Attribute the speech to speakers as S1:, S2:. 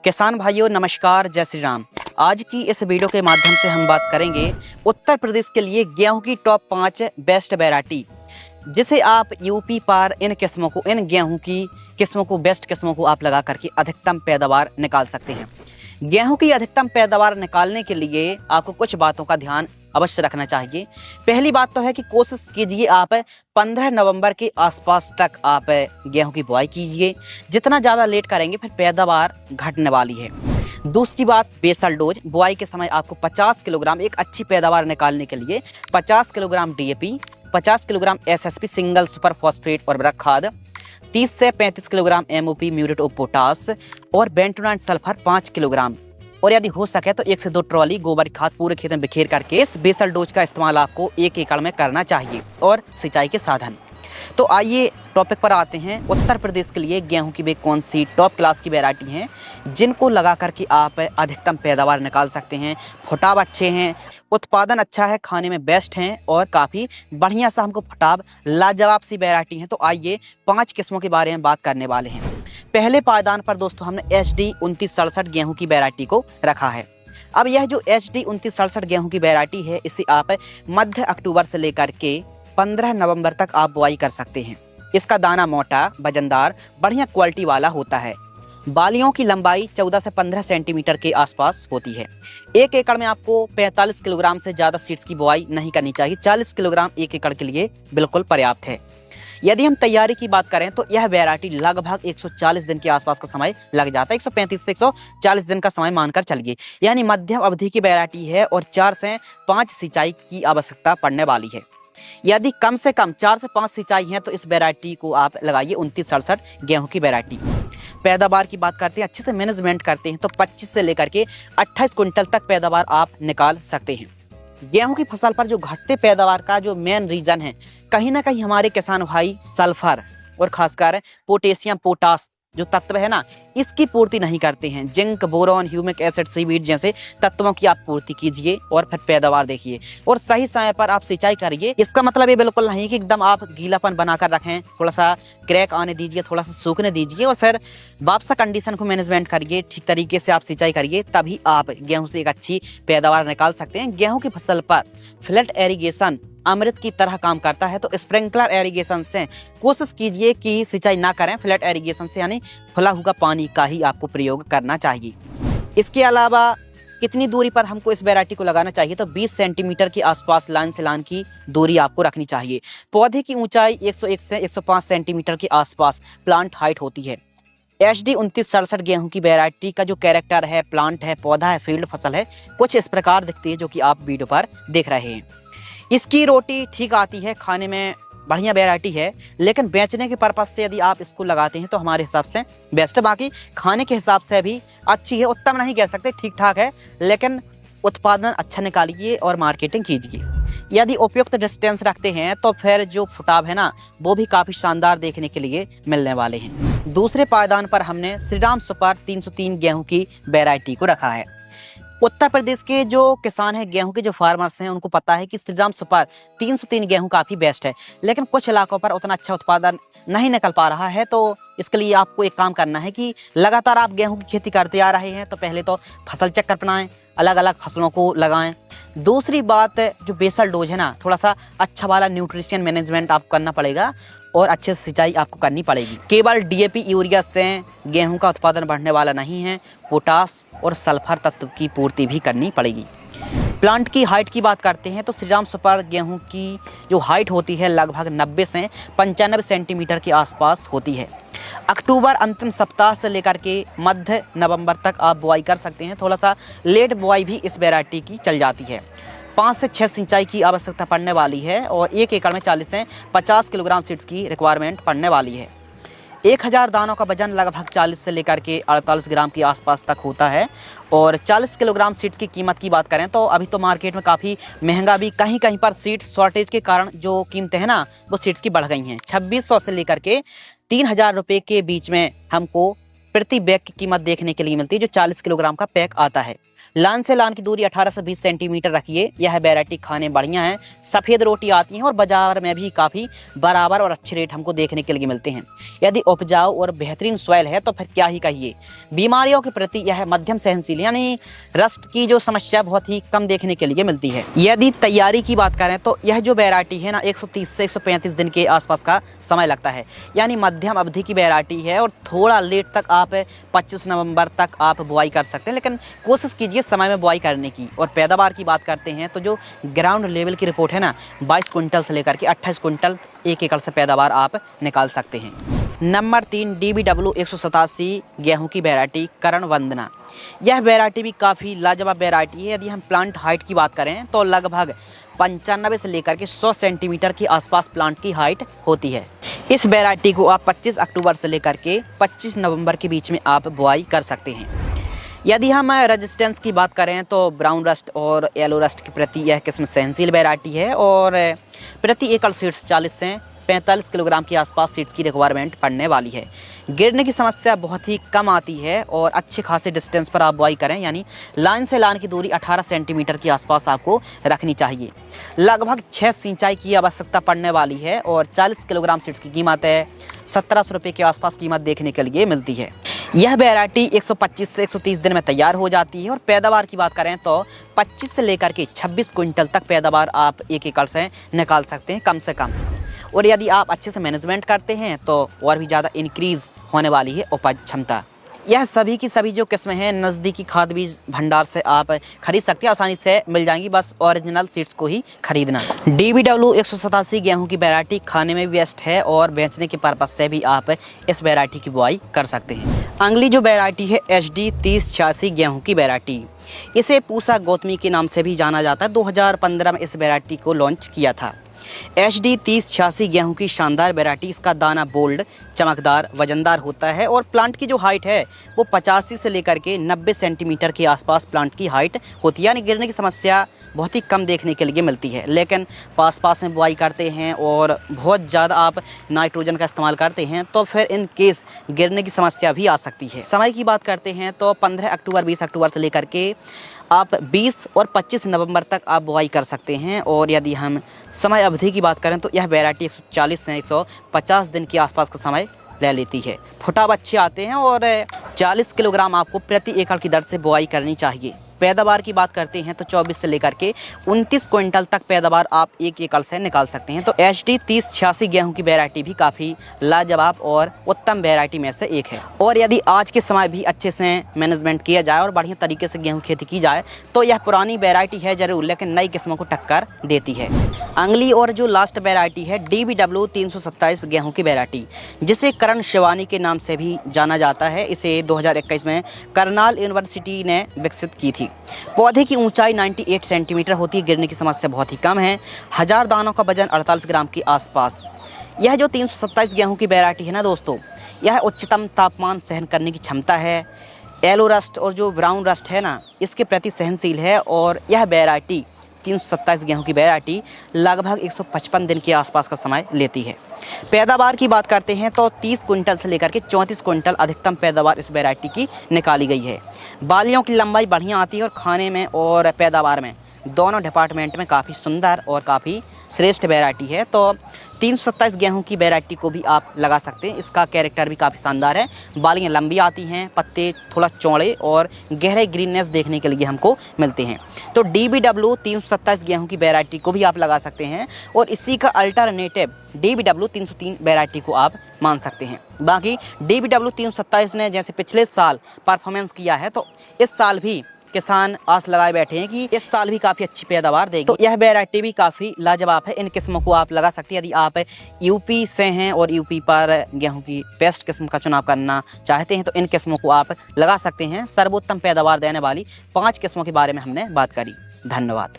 S1: किसान भाइयों नमस्कार, जय श्री राम। आज की इस वीडियो के माध्यम से हम बात करेंगे उत्तर प्रदेश के लिए गेहूं की टॉप 5 बेस्ट वैरायटी, जिसे आप यूपी पर इन किस्मों को, इन गेहूं की किस्मों को, बेस्ट किस्मों को आप लगा करके अधिकतम पैदावार निकाल सकते हैं। गेहूं की अधिकतम पैदावार निकालने के लिए आपको कुछ बातों का ध्यान अवश्य रखना चाहिए। पहली बात तो है कि कोशिश कीजिए आप 15 नवंबर के आसपास तक आप गेहूं की बुआई कीजिए। जितना ज़्यादा लेट करेंगे फिर पैदावार घटने वाली है। दूसरी बात, बेसल डोज। बुआई के समय आपको 50 किलोग्राम, एक अच्छी पैदावार निकालने के लिए 50 kilogram DAP, 50 kilogram SSP single super phosphate उर्वरक खाद, 30 से 35 kilogram MOP muriate of potash और बेंटोनाइट सल्फर 5 किलोग्राम, और यदि हो सके तो 1 से 2 ट्रॉली गोबर खाद पूरे खेत में बिखेर करके इस बेसल डोज का इस्तेमाल आपको 1 एकड़ में करना चाहिए। और सिंचाई के साधन, तो आइए टॉपिक पर आते हैं। उत्तर प्रदेश के लिए गेहूं की वे कौन सी टॉप क्लास की वैरायटी हैं जिनको लगा करके आप अधिकतम पैदावार निकाल सकते हैं। फुटाव अच्छे हैं, उत्पादन अच्छा है, खाने में बेस्ट हैं और काफ़ी बढ़िया सा हमको फुटाव लाजवाब सी वैरायटी हैं। तो आइए 5 किस्मों के बारे में बात करने वाले हैं। पहले पायदान पर दोस्तों हमने HD 2967 गेहूं की वैरायटी को रखा है। अब यह जो HD 2967 गेहूं की वैरायटी है, इसे आप मध्य अक्टूबर से लेकर के 15 नवंबर तक आप बुआई कर सकते हैं। इसका दाना मोटा, वजनदार, बढ़िया क्वालिटी वाला होता है। बालियों की लंबाई 14 से 15 सेंटीमीटर के आसपास होती है। 1 एकड़ में आपको 45 किलोग्राम से ज़्यादा सीड्स की बुआई नहीं करनी चाहिए। 40 किलोग्राम 1 एकड़ के लिए बिल्कुल पर्याप्त है। यदि हम तैयारी की बात करें तो यह वैरायटी लगभग 140 दिन के आसपास का समय लग जाता है। 135 से 140 दिन का समय मानकर चलिए, यानी मध्यम अवधि की वैरायटी है और 4 से 5 सिंचाई की आवश्यकता पड़ने वाली है। यदि कम से कम 4 से 5 सिंचाई है तो इस वैरायटी को आप लगाइए 2967 गेहूं की वैरायटी। पैदावार की बात करते हैं, अच्छे से मैनेजमेंट करते हैं तो 25 से लेकर के 28 क्विंटल तक पैदावार आप निकाल सकते हैं। गेहूं की फसल पर जो घटते पैदावार का जो मेन रीजन है, कहीं ना कहीं हमारे किसान भाई सल्फर और खासकर पोटेशियम, पोटास जो तत्व है ना, इसकी पूर्ति नहीं करते हैं। Zinc, boron, humic acid, seaweed जैसे तत्वों की आप पूर्ति कीजिए और फिर पैदावार देखिए और सही समय पर आप सिंचाई करिए। इसका मतलब ये बिल्कुल नहीं कि एकदम आप गीलापन बनाकर रखें, थोड़ा सा क्रैक आने दीजिए, थोड़ा सा सूखने दीजिए और फिर वापस कंडीशन को मैनेजमेंट करिए। ठीक तरीके से आप सिंचाई करिए, तभी आप गेहूं से एक अच्छी पैदावार निकाल सकते हैं। गेहूं की फसल पर फ्लड एरीगेशन अमृत की तरह काम करता है, तो स्प्रिंकलर एरीगेशन से कोशिश कीजिए कि सिंचाई ना करें। फ्लड एरीगेशन से यानी खुला हुआ पानी का ही आपको प्रयोग करना चाहिए। इसके अलावा कितनी दूरी पर हमको इस वैरायटी को लगाना चाहिए, तो 20 सेंटीमीटर के आसपास लाइन से लाइन की दूरी आपको रखनी चाहिए। पौधे की ऊंचाई 101 से 105 सेंटीमीटर के आसपास प्लांट हाइट होती है। HD 2967 गेहूं की वैरायटी का जो कैरेक्टर है, प्लांट है, पौधा है, फील्ड फसल है, कुछ इस प्रकार दिखती है जो कि आप वीडियो पर देख रहे हैं। इसकी रोटी ठीक आती है, खाने में बढ़िया वैरायटी है, लेकिन बेचने के पर्पज से यदि आप इसको लगाते हैं तो हमारे हिसाब से बेस्ट है। बाकी खाने के हिसाब से भी अच्छी है, उत्तम नहीं कह सकते, ठीक ठाक है, लेकिन उत्पादन अच्छा निकालिए और मार्केटिंग कीजिए। यदि उपयुक्त डिस्टेंस रखते हैं तो फिर जो फुटाव है ना, वो भी काफ़ी शानदार देखने के लिए मिलने वाले हैं। दूसरे पायदान पर हमने श्रीराम सुपर 303 गेहूँ की वैरायटी को रखा है। उत्तर प्रदेश के जो किसान हैं, गेहूं के जो फार्मर्स हैं, उनको पता है कि श्रीराम सुपर 303 गेहूं काफ़ी बेस्ट है, लेकिन कुछ इलाकों पर उतना अच्छा उत्पादन नहीं निकल पा रहा है। तो इसके लिए आपको एक काम करना है कि लगातार आप गेहूं की खेती करते आ रहे हैं तो पहले तो फसल चक्कर अपनाएं, अलग अलग फसलों को लगाएं। दूसरी बात, जो बेसल डोज है ना, थोड़ा सा अच्छा वाला न्यूट्रिशन मैनेजमेंट आपको करना पड़ेगा और अच्छे से सिंचाई आपको करनी पड़ेगी। केवल DAP, यूरिया से गेहूं का उत्पादन बढ़ने वाला नहीं है, पोटास और सल्फर तत्व की पूर्ति भी करनी पड़ेगी। प्लांट की हाइट की बात करते हैं तो श्रीराम सुपर गेहूं की जो हाइट होती है लगभग 90 से 95 सेंटीमीटर के आसपास होती है। अक्टूबर अंतिम सप्ताह से लेकर के मध्य नवंबर तक आप बुआई कर सकते हैं। थोड़ा सा लेट बुआई भी इस वैरायटी की चल जाती है। 5 से 6 सिंचाई की आवश्यकता पड़ने वाली है और 1 एकड़ में 40 से 50 किलोग्राम सीड्स की रिक्वायरमेंट पड़ने वाली है। 1000 दानों का वजन लगभग 40 से लेकर के 48 ग्राम के आसपास तक होता है और 40 किलोग्राम सीड्स की कीमत की बात करें तो अभी तो मार्केट में काफ़ी महंगा भी, कहीं कहीं पर सीड्स शॉर्टेज के कारण जो कीमतें हैं ना, वो सीड्स की बढ़ गई हैं। 2600 से लेकर के 3000 रुपये के बीच में हमको प्रति बैग की कीमत देखने के लिए मिलती है, जो 40 किलोग्राम का पैक आता है। लान से लान की दूरी 18 से 20 सेंटीमीटर रखिए। यह वैरायटी खाने बढ़िया है। सफ़ेद रोटी आती है और बाजार में भी काफ़ी बराबर और अच्छे रेट हमको देखने के लिए मिलते हैं। यदि उपजाऊ और बेहतरीन सॉइल है तो फिर क्या ही कहिए। बीमारियों के प्रति यह मध्यम सहनशील, यानी रस्ट की जो समस्या बहुत ही कम देखने के लिए मिलती है। यदि तैयारी की बात करें तो यह जो वैरायटी है ना 130 से 135 दिन के आसपास का समय लगता है, यानी मध्यम अवधि की वैरायटी है। और थोड़ा लेट तक आप 25 नवंबर तक आप बुआई कर सकते हैं, लेकिन कोशिश कीजिए समय में बुआई करने की। और पैदावार की बात करते हैं तो जो ग्राउंड लेवल की रिपोर्ट है ना 22 कुंटल से लेकर के 28 कुंटल 1 एकड़ से पैदावार आप निकाल सकते हैं। नंबर 3 DBW 187 गेहूं की वैरायटी करण वंदना। यह वैरायटी भी काफ़ी लाजवाब वैरायटी है। यदि हम प्लांट हाइट की बात करें तो लगभग 95 से लेकर के 100 सेंटीमीटर के आसपास प्लांट की हाइट होती है। इस वैरायटी को आप 25 अक्टूबर से लेकर के 25 नवंबर के बीच में आप बुआई कर सकते हैं। यदि हम रेजिस्टेंस की बात करें तो ब्राउन रस्ट और येलो रस्ट के प्रति यह किस्म सहनशील वैरायटी है और प्रति एकड़ सीड्स 40 से 45 किलोग्राम के आसपास सीड्स की रिक्वायरमेंट पड़ने वाली है। गिरने की समस्या बहुत ही कम आती है और अच्छे खासे डिस्टेंस पर आप बुआई करें, यानी लाइन से लाइन की दूरी 18 सेंटीमीटर के आसपास आपको रखनी चाहिए। लगभग 6 सिंचाई की आवश्यकता पड़ने वाली है और 40 किलोग्राम सीड्स की कीमत है 1700 रुपये के आसपास कीमत देखने के लिए मिलती है। यह वैरायटी 125 से 130 दिन में तैयार हो जाती है और पैदावार की बात करें तो 25 से लेकर के 26 क्विंटल तक पैदावार आप 1 एकड़ से निकाल सकते हैं कम से कम। और यदि आप अच्छे से मैनेजमेंट करते हैं तो और भी ज़्यादा इंक्रीज़ होने वाली है उपज क्षमता। यह सभी की सभी जो किस्में हैं नज़दीकी खाद बीज भंडार से आप खरीद सकते हैं, आसानी से मिल जाएंगी, बस ओरिजिनल सीड्स को ही खरीदना। DBW 187 गेहूं की वैरायटी खाने में भी बेस्ट है और बेचने के पर्पज़ से भी आप इस वैरायटी की बुआई कर सकते हैं। अगली जो वैरायटी है HD 3086 गेहूं की वैरायटी। इसे पूसा गौतमी के नाम से भी जाना जाता है। 2015 में इस वैरायटी को लॉन्च किया था। HD 3086 गेहूं की शानदार वैरायटी। इसका दाना बोल्ड, चमकदार, वजनदार होता है और प्लांट की जो हाइट है वो 85 से लेकर के 90 सेंटीमीटर के आसपास प्लांट की हाइट होती है, यानी गिरने की समस्या बहुत ही कम देखने के लिए मिलती है। लेकिन पास में बुआई करते हैं और बहुत ज़्यादा आप नाइट्रोजन का इस्तेमाल करते हैं तो फिर इन केस गिरने की समस्या भी आ सकती है। समय की बात करते हैं तो 15 अक्टूबर 20 अक्टूबर से लेकर के आप 20 और 25 नवंबर तक आप बुआई कर सकते हैं। और यदि हम समय अवधि की बात करें तो यह वैरायटी 140 से 150 दिन के आसपास का समय ले लेती है। फुटाव अच्छे आते हैं और 40 किलोग्राम आपको प्रति एकड़ की दर से बुआई करनी चाहिए। पैदावार की बात करते हैं तो 24 से लेकर के 29 क्विंटल तक पैदावार आप 1 एकड़ से निकाल सकते हैं। तो HD 3086 गेहूं की वैरायटी भी काफ़ी लाजवाब और उत्तम वैरायटी में से एक है। और यदि आज के समय भी अच्छे से मैनेजमेंट किया जाए और बढ़िया तरीके से गेहूं खेती की जाए तो यह पुरानी वैरायटी है ज़रूर, लेकिन नई किस्मों को टक्कर देती है। अगली और जो लास्ट वैरायटी है DBW 327 गेहूँ की वैरायटी, जिसे करण शिवानी के नाम से भी जाना जाता है। इसे 2021 में करनाल यूनिवर्सिटी ने विकसित की थी। पौधे की ऊंचाई 98 सेंटीमीटर होती है। गिरने की समस्या बहुत ही कम है। 1000 दानों का वजन 48 ग्राम के आसपास। यह जो 327 गेहूं की वैरायटी है ना दोस्तों, यह उच्चतम तापमान सहन करने की क्षमता है। येलो रस्ट और जो ब्राउन रस्ट है ना इसके प्रति सहनशील है और यह वैरायटी 327 गेहूं की वैरायटी लगभग 155 दिन के आसपास का समय लेती है। पैदावार की बात करते हैं तो 30 क्विंटल से लेकर के 34 क्विंटल अधिकतम पैदावार इस वैरायटी की निकाली गई है। बालियों की लंबाई बढ़िया आती है और खाने में और पैदावार में दोनों डिपार्टमेंट में काफ़ी सुंदर और काफ़ी श्रेष्ठ वैरायटी है। तो 327 गेहूं की वैरायटी को भी आप लगा सकते हैं। इसका कैरेक्टर भी काफ़ी शानदार है। बालियाँ लंबी आती हैं, पत्ते थोड़ा चौड़े और गहरे ग्रीननेस देखने के लिए हमको मिलते हैं। तो DBW 327 गेहूं की वैरायटी को भी आप लगा सकते हैं और इसी का अल्टरनेटिव DBW 303 वैरायटी को आप मान सकते हैं। बाकी DBW 327 ने जैसे पिछले साल परफॉर्मेंस किया है तो इस साल भी किसान आस लगाए बैठे हैं कि इस साल भी काफ़ी अच्छी पैदावार देगी। तो यह वैरायटी भी काफ़ी लाजवाब है। इन किस्मों को आप लगा सकते हैं। यदि आप यूपी से हैं और यूपी पर गेहूं की बेस्ट किस्म का चुनाव करना चाहते हैं तो इन किस्मों को आप लगा सकते हैं। सर्वोत्तम पैदावार देने वाली 5 किस्मों के बारे में हमने बात करी। धन्यवाद।